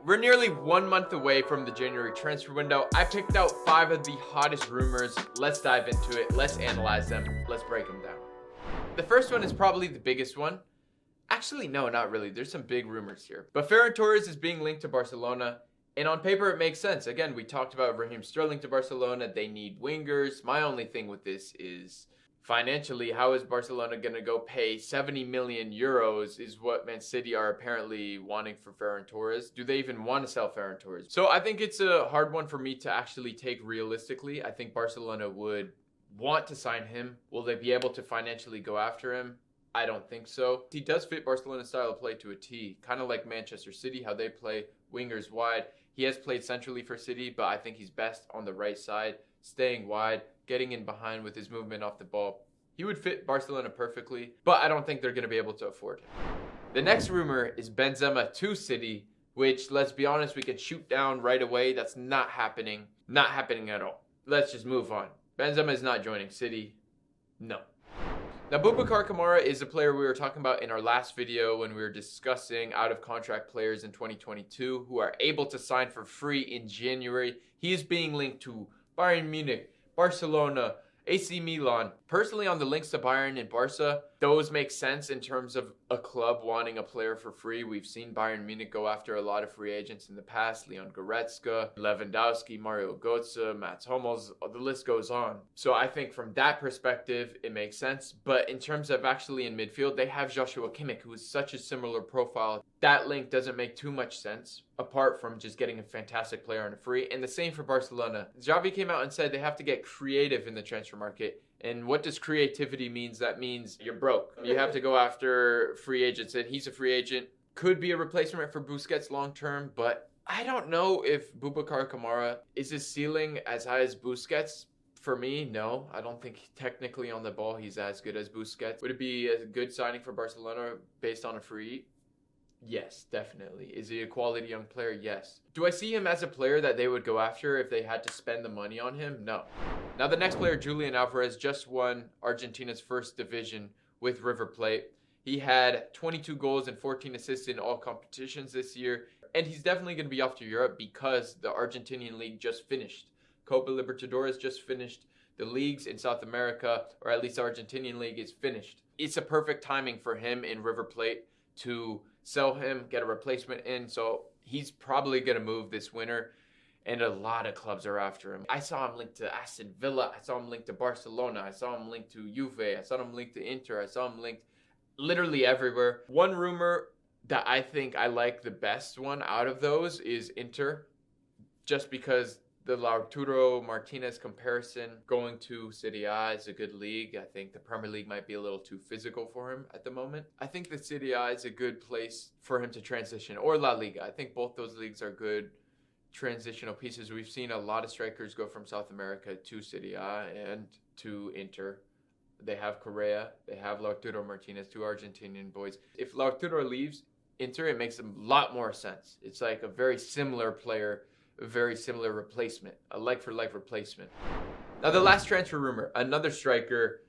We're nearly 1 month away from the January transfer window. I picked out 5 of the hottest rumors. Let's dive into it. Let's analyze them. Let's break them down. The first one is probably the biggest one. Actually, no, not really. There's some big rumors here. But Ferran Torres is being linked to Barcelona. And on paper, it makes sense. Again, we talked about Raheem Sterling to Barcelona. They need wingers. My only thing with this is financially, how is Barcelona going to go pay 70 million euros is what Man City are apparently wanting for Ferran Torres. Do they even want to sell Ferran Torres? So I think it's a hard one for me to actually take realistically. I think Barcelona would want to sign him. Will they be able to financially go after him? I don't think so. He does fit Barcelona's style of play to a T, kind of like Manchester City, how they play wingers wide. He has played centrally for City, but I think he's best on the right side, staying wide, getting in behind with his movement off the ball. He would fit Barcelona perfectly, but I don't think they're going to be able to afford him. The next rumor is Benzema to City, which, let's be honest, we could shoot down right away. That's not happening. Not happening at all. Let's just move on. Benzema is not joining City. No. Now, Boubacar Kamara is a player we were talking about in our last video when we were discussing out-of-contract players in 2022 who are able to sign for free in January. He is being linked to Bayern Munich, Barcelona, AC Milan. Personally, on the links to Bayern and Barca, those make sense in terms of a club wanting a player for free. We've seen Bayern Munich go after a lot of free agents in the past. Leon Goretzka, Lewandowski, Mario Götze, Mats Hummels, the list goes on. So I think from that perspective, it makes sense. But in terms of actually in midfield, they have Joshua Kimmich, who is such a similar profile. That link doesn't make too much sense, apart from just getting a fantastic player on a free. And the same for Barcelona. Xavi came out and said they have to get creative in the transfer market. And what does creativity means? That means you're broke. You have to go after free agents. And he's a free agent. Could be a replacement for Busquets long term. But I don't know if Boubacar Kamara is his ceiling as high as Busquets. For me, no. I don't think technically on the ball he's as good as Busquets. Would it be a good signing for Barcelona based on a free? Yes, definitely. Is he a quality young player? Yes. Do I see him as a player that they would go after if they had to spend the money on him? No. Now the next player, Julian Alvarez, just won Argentina's first division with River Plate. He had 22 goals and 14 assists in all competitions this year. And he's definitely going to be off to Europe because the Argentinian league just finished. Copa Libertadores just finished. The leagues in South America, or at least the Argentinian league, is finished. It's a perfect timing for him in River Plate to sell him, get a replacement in. So he's probably going to move this winter. And a lot of clubs are after him. I saw him linked to Aston Villa. I saw him linked to Barcelona. I saw him linked to Juve. I saw him linked to Inter. I saw him linked literally everywhere. One rumor that I think I like the best one out of those is Inter. Just because the Lautaro Martinez comparison going to Serie A is a good league. I think the Premier League might be a little too physical for him at the moment. I think the Serie A is a good place for him to transition. Or La Liga. I think both those leagues are good transitional pieces. We've seen a lot of strikers go from South America to Serie A and to Inter. They have Correa, they have Lautaro Martinez, two Argentinian boys. If Lautaro leaves Inter, it makes a lot more sense. It's like a very similar player, a very similar replacement, a like-for-like replacement. Now the last transfer rumor, another striker,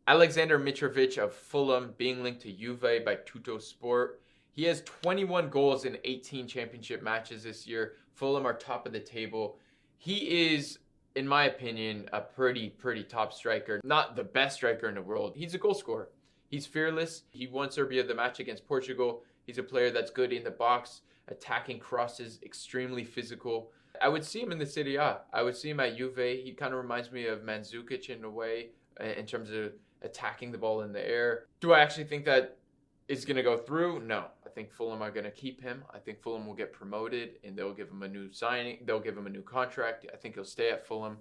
Aleksandar Mitrović of Fulham, being linked to Juve by Tutto Sport. He has 21 goals in 18 championship matches this year. Fulham are top of the table. He is, in my opinion, a pretty top striker. Not the best striker in the world. He's a goal scorer. He's fearless. He won Serbia the match against Portugal. He's a player that's good in the box, attacking crosses, extremely physical. I would see him in the Serie A. I would see him at Juve. He kind of reminds me of Mandzukic in a way, in terms of attacking the ball in the air. Do I actually think that is going to go through? No. I think Fulham are going to keep him. I think Fulham will get promoted and they'll give him a new signing. They'll give him a new contract. I think he'll stay at Fulham.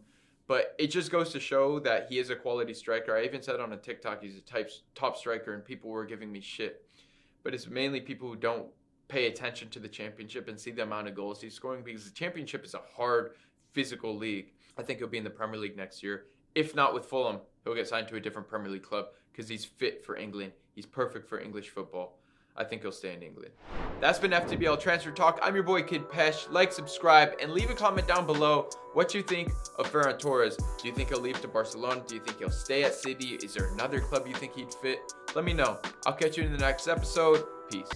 But it just goes to show that he is a quality striker. I even said on a TikTok he's a top striker and people were giving me shit. But it's mainly people who don't pay attention to the championship and see the amount of goals he's scoring because the championship is a hard, physical league. I think he'll be in the Premier League next year. If not with Fulham, he'll get signed to a different Premier League club because he's fit for England. He's perfect for English football. I think he'll stay in England. That's been FTBL Transfer Talk. I'm your boy Kid Pesh. Like, subscribe, and leave a comment down below what you think of Ferran Torres. Do you think he'll leave to Barcelona? Do you think he'll stay at City? Is there another club you think he'd fit? Let me know. I'll catch you in the next episode. Peace.